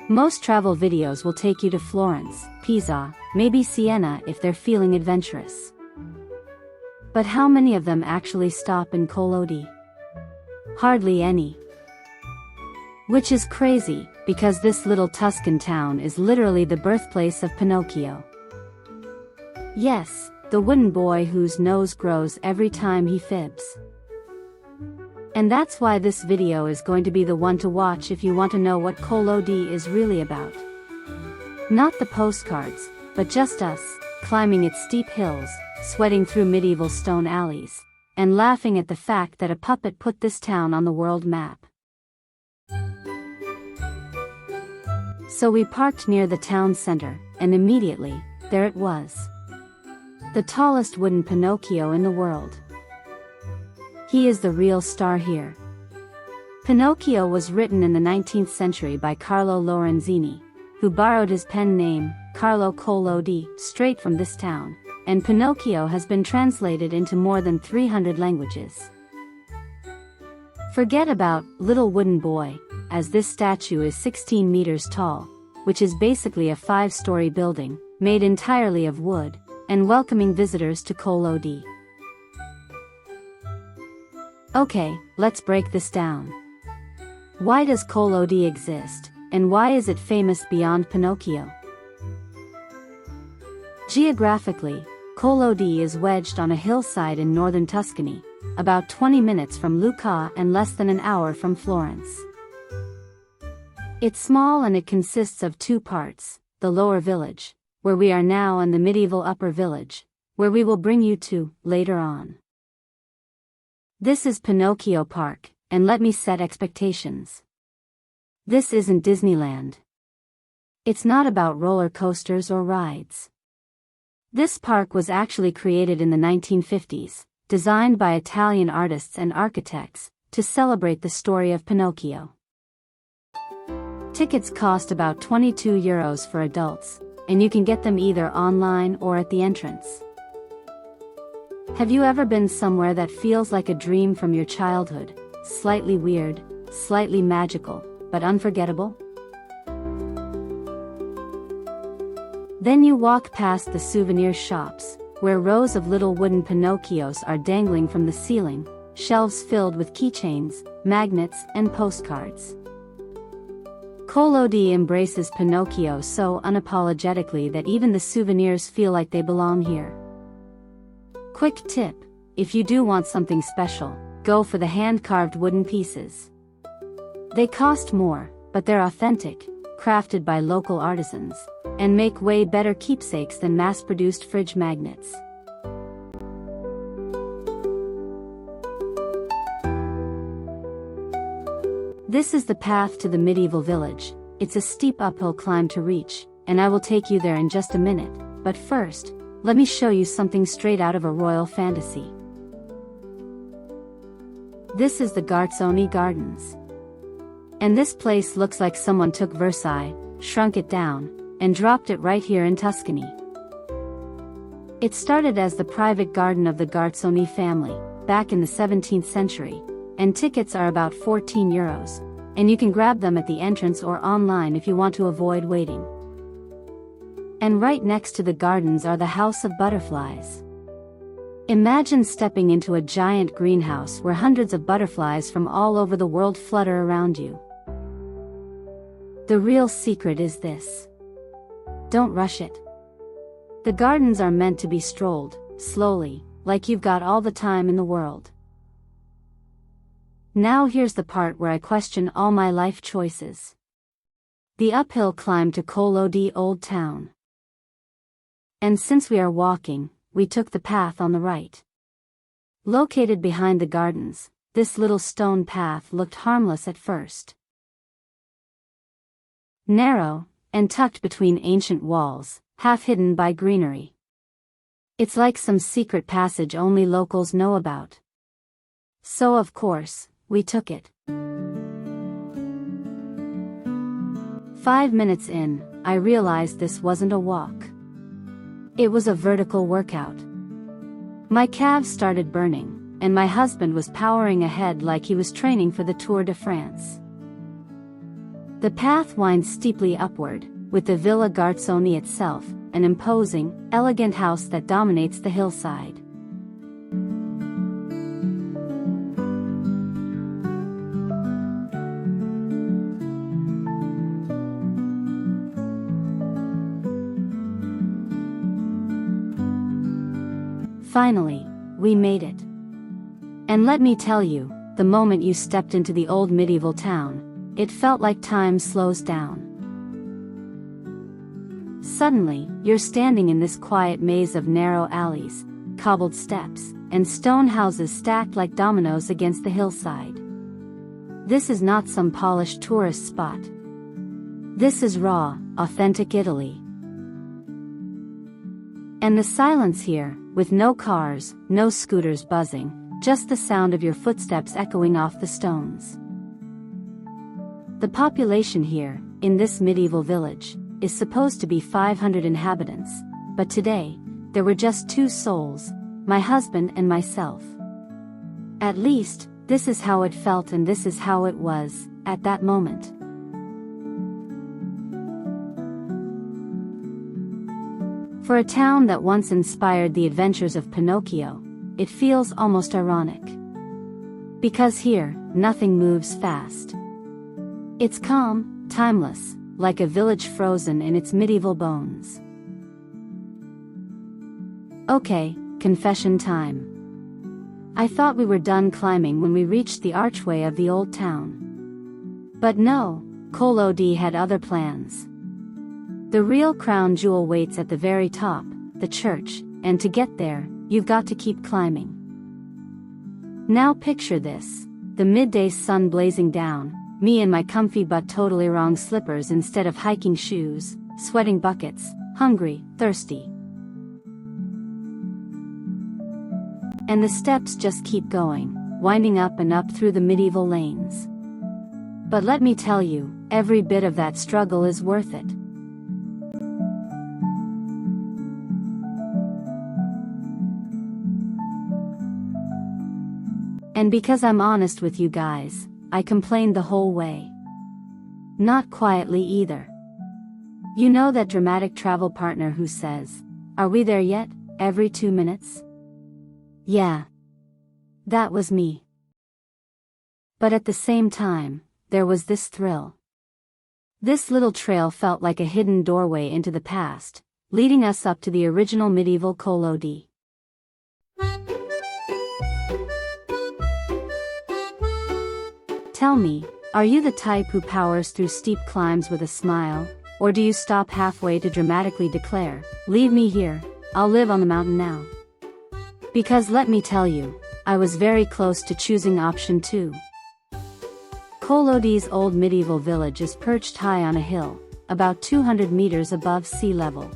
Most travel videos will take you to Florence, Pisa, maybe Siena if they're feeling adventurous. But how many of them actually stop in Collodi? Hardly any. Which is crazy, because this little Tuscan town is literally the birthplace of Pinocchio. Yes, the wooden boy whose nose grows every time he fibs. And that's why this video is going to be the one to watch if you want to know what Collodi is really about. Not the postcards, but just us, climbing its steep hills, sweating through medieval stone alleys, and laughing at the fact that a puppet put this town on the world map. So we parked near the town center, and immediately, there it was. The tallest wooden Pinocchio in the world. He is the real star here. Pinocchio was written in the 19th century by Carlo Lorenzini, who borrowed his pen name, Carlo Collodi, straight from this town, and Pinocchio has been translated into more than 300 languages. Forget about little wooden boy, as this statue is 16 meters tall, which is basically a 5-story building, made entirely of wood, and welcoming visitors to Collodi. Okay, let's break this down. Why does Collodi exist, and why is it famous beyond Pinocchio? Geographically, Collodi is wedged on a hillside in northern Tuscany, about 20 minutes from Lucca and less than an hour from Florence. It's small and it consists of 2 parts, the lower village, where we are now, and the medieval upper village, where we will bring you to, later on. This is Pinocchio Park, and let me set expectations. This isn't Disneyland. It's not about roller coasters or rides. This park was actually created in the 1950s, designed by Italian artists and architects, to celebrate the story of Pinocchio. Tickets cost about €22 for adults, and you can get them either online or at the entrance. Have you ever been somewhere that feels like a dream from your childhood, slightly weird, slightly magical, but unforgettable? Then you walk past the souvenir shops, where rows of little wooden Pinocchios are dangling from the ceiling, shelves filled with keychains, magnets, and postcards. Collodi embraces Pinocchio so unapologetically that even the souvenirs feel like they belong here. Quick tip, if you do want something special, go for the hand-carved wooden pieces. They cost more, but they're authentic, crafted by local artisans, and make way better keepsakes than mass-produced fridge magnets. This is the path to the medieval village. It's a steep uphill climb to reach, and I will take you there in just a minute, but first, let me show you something straight out of a royal fantasy. This is the Garzoni Gardens. And this place looks like someone took Versailles, shrunk it down, and dropped it right here in Tuscany. It started as the private garden of the Garzoni family, back in the 17th century, and tickets are about €14, and you can grab them at the entrance or online if you want to avoid waiting. And right next to the gardens are the House of Butterflies. Imagine stepping into a giant greenhouse where hundreds of butterflies from all over the world flutter around you. The real secret is this. Don't rush it. The gardens are meant to be strolled, slowly, like you've got all the time in the world. Now here's the part where I question all my life choices. The uphill climb to Collodi Old Town. And since we are walking, we took the path on the right. Located behind the gardens, this little stone path looked harmless at first. Narrow, and tucked between ancient walls, half hidden by greenery. It's like some secret passage only locals know about. So of course, we took it. 5 minutes in, I realized this wasn't a walk. It was a vertical workout. My calves started burning, and my husband was powering ahead like he was training for the Tour de France. The path winds steeply upward, with the Villa Garzoni itself, an imposing, elegant house that dominates the hillside. Finally, we made it. And let me tell you, the moment you stepped into the old medieval town, it felt like time slows down. Suddenly, you're standing in this quiet maze of narrow alleys, cobbled steps, and stone houses stacked like dominoes against the hillside. This is not some polished tourist spot. This is raw, authentic Italy. And the silence here, with no cars, no scooters buzzing, just the sound of your footsteps echoing off the stones. The population here, in this medieval village, is supposed to be 500 inhabitants, but today, there were just 2 souls, my husband and myself. At least, this is how it felt and this is how it was, at that moment. For a town that once inspired the adventures of Pinocchio, it feels almost ironic. Because here, nothing moves fast. It's calm, timeless, like a village frozen in its medieval bones. Okay, confession time. I thought we were done climbing when we reached the archway of the old town. But no, Collodi had other plans. The real crown jewel waits at the very top, the church, and to get there, you've got to keep climbing. Now picture this, the midday sun blazing down, me in my comfy but totally wrong slippers instead of hiking shoes, sweating buckets, hungry, thirsty. And the steps just keep going, winding up and up through the medieval lanes. But let me tell you, every bit of that struggle is worth it. And because I'm honest with you guys, I complained the whole way. Not quietly either. You know that dramatic travel partner who says, "Are we there yet?" every 2 minutes? Yeah. That was me. But at the same time, there was this thrill. This little trail felt like a hidden doorway into the past, leading us up to the original medieval Collodi. Tell me, are you the type who powers through steep climbs with a smile, or do you stop halfway to dramatically declare, "Leave me here, I'll live on the mountain now"? Because let me tell you, I was very close to choosing option 2. Collodi's old medieval village is perched high on a hill, about 200 meters above sea level.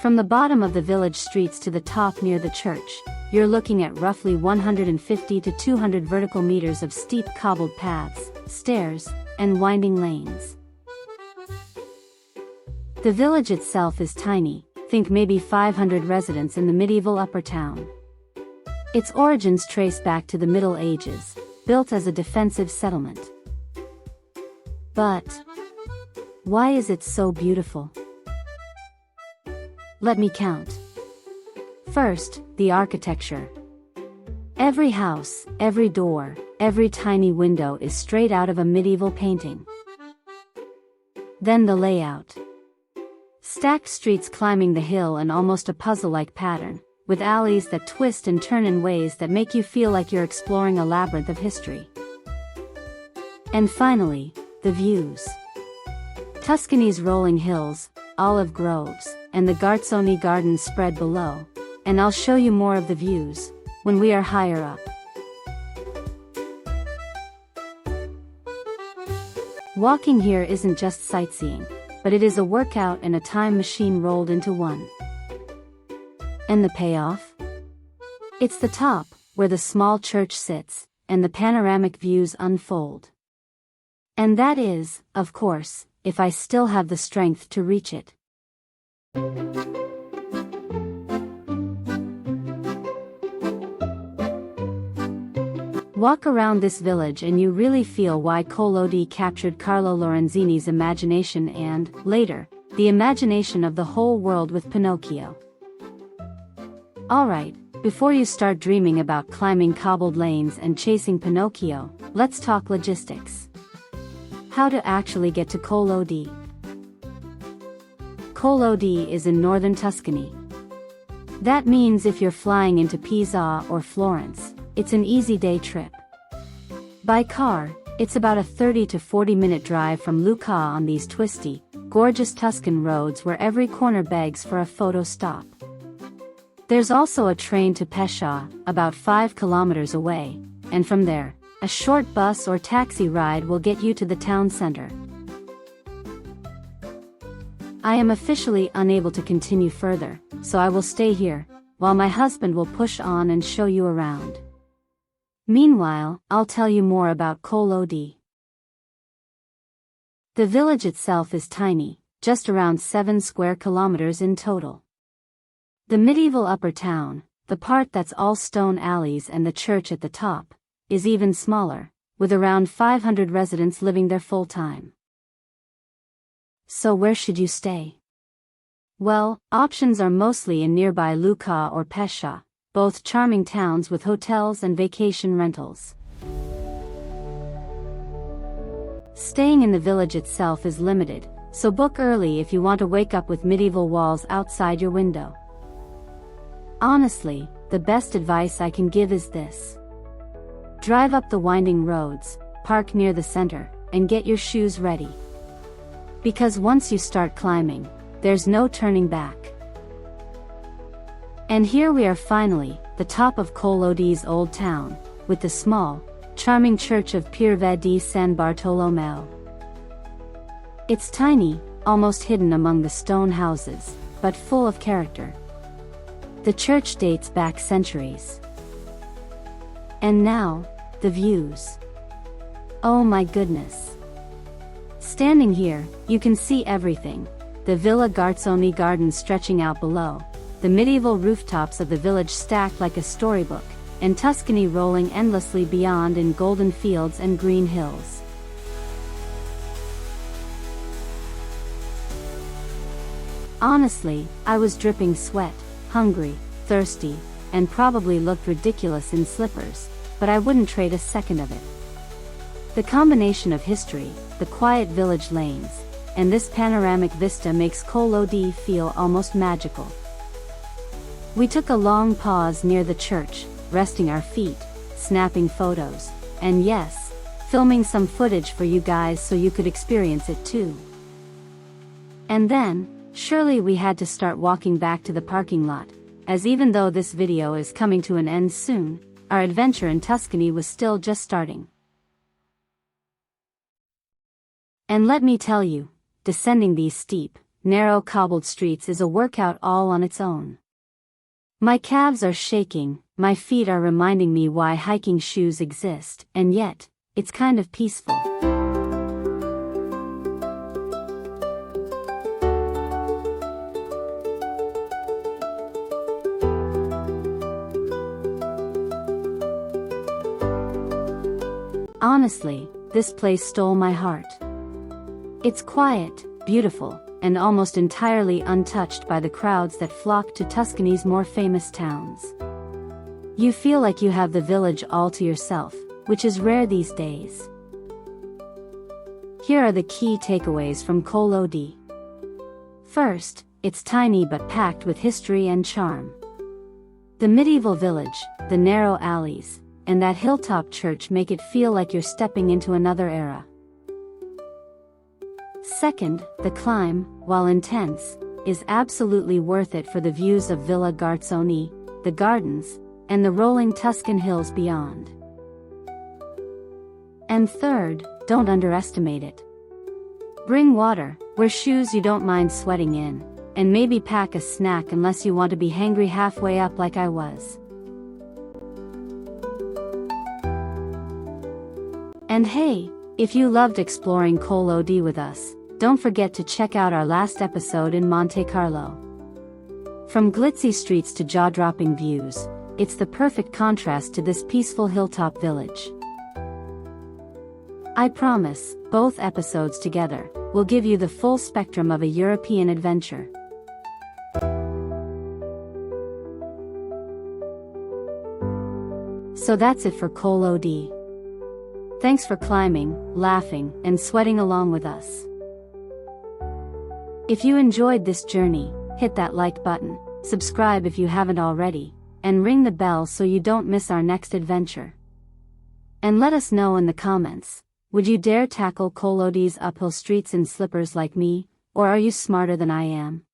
From the bottom of the village streets to the top near the church, you're looking at roughly 150 to 200 vertical meters of steep cobbled paths, stairs, and winding lanes. The village itself is tiny, think maybe 500 residents in the medieval upper town. Its origins trace back to the Middle Ages, built as a defensive settlement. But why is it so beautiful? Let me count. First, the architecture. Every house, every door, every tiny window is straight out of a medieval painting. Then the layout. Stacked streets climbing the hill in almost a puzzle-like pattern, with alleys that twist and turn in ways that make you feel like you're exploring a labyrinth of history. And finally, the views. Tuscany's rolling hills, olive groves, and the Garzoni gardens spread below, and I'll show you more of the views when we are higher up. Walking here isn't just sightseeing, but it is a workout and a time machine rolled into one. And the payoff? It's the top, where the small church sits, and the panoramic views unfold. And that is, of course, if I still have the strength to reach it. Walk around this village and you really feel why Collodi captured Carlo Lorenzini's imagination and, later, the imagination of the whole world with Pinocchio. Alright, before you start dreaming about climbing cobbled lanes and chasing Pinocchio, let's talk logistics. How to actually get to Collodi. Collodi is in northern Tuscany. That means if you're flying into Pisa or Florence, it's an easy day trip. By car, it's about a 30 to 40 minute drive from Lucca on these twisty, gorgeous Tuscan roads where every corner begs for a photo stop. There's also a train to Pescia, about 5 kilometers away, and from there, a short bus or taxi ride will get you to the town center. I am officially unable to continue further, so I will stay here, while my husband will push on and show you around. Meanwhile, I'll tell you more about Collodi. The village itself is tiny, just around 7 square kilometers in total. The medieval upper town, the part that's all stone alleys and the church at the top, is even smaller, with around 500 residents living there full-time. So where should you stay? Well, options are mostly in nearby Lucca or Pescia, both charming towns with hotels and vacation rentals. Staying in the village itself is limited, so book early if you want to wake up with medieval walls outside your window. Honestly, the best advice I can give is this. Drive up the winding roads, park near the center, and get your shoes ready. Because once you start climbing, there's no turning back. And here we are finally, the top of Collodi's old town, with the small, charming church of Pieve di San Bartolomeo. It's tiny, almost hidden among the stone houses, but full of character. The church dates back centuries. And now, the views. Oh my goodness. Standing here, you can see everything. The Villa Garzoni garden stretching out below, the medieval rooftops of the village stacked like a storybook, and Tuscany rolling endlessly beyond in golden fields and green hills. Honestly, I was dripping sweat, hungry, thirsty, and probably looked ridiculous in slippers, but I wouldn't trade a second of it. The combination of history, the quiet village lanes, and this panoramic vista makes Collodi feel almost magical. We took a long pause near the church, resting our feet, snapping photos, and yes, filming some footage for you guys so you could experience it too. And then, surely we had to start walking back to the parking lot, as even though this video is coming to an end soon, our adventure in Tuscany was still just starting. And let me tell you, descending these steep, narrow cobbled streets is a workout all on its own. My calves are shaking, my feet are reminding me why hiking shoes exist, and yet, it's kind of peaceful. Honestly, this place stole my heart. It's quiet, beautiful, and almost entirely untouched by the crowds that flock to Tuscany's more famous towns. You feel like you have the village all to yourself, which is rare these days. Here are the key takeaways from Collodi. First, it's tiny but packed with history and charm. The medieval village, the narrow alleys, and that hilltop church make it feel like you're stepping into another era. Second, the climb, while intense, is absolutely worth it for the views of Villa Garzoni, the gardens, and the rolling Tuscan hills beyond. And third, don't underestimate it. Bring water, wear shoes you don't mind sweating in, and maybe pack a snack unless you want to be hangry halfway up like I was. And hey, if you loved exploring Collodi with us, don't forget to check out our last episode in Monte Carlo. From glitzy streets to jaw-dropping views, it's the perfect contrast to this peaceful hilltop village. I promise, both episodes together will give you the full spectrum of a European adventure. So that's it for Collodi. Thanks for climbing, laughing, and sweating along with us. If you enjoyed this journey, hit that like button, subscribe if you haven't already, and ring the bell so you don't miss our next adventure. And let us know in the comments, would you dare tackle Collodi's uphill streets in slippers like me, or are you smarter than I am?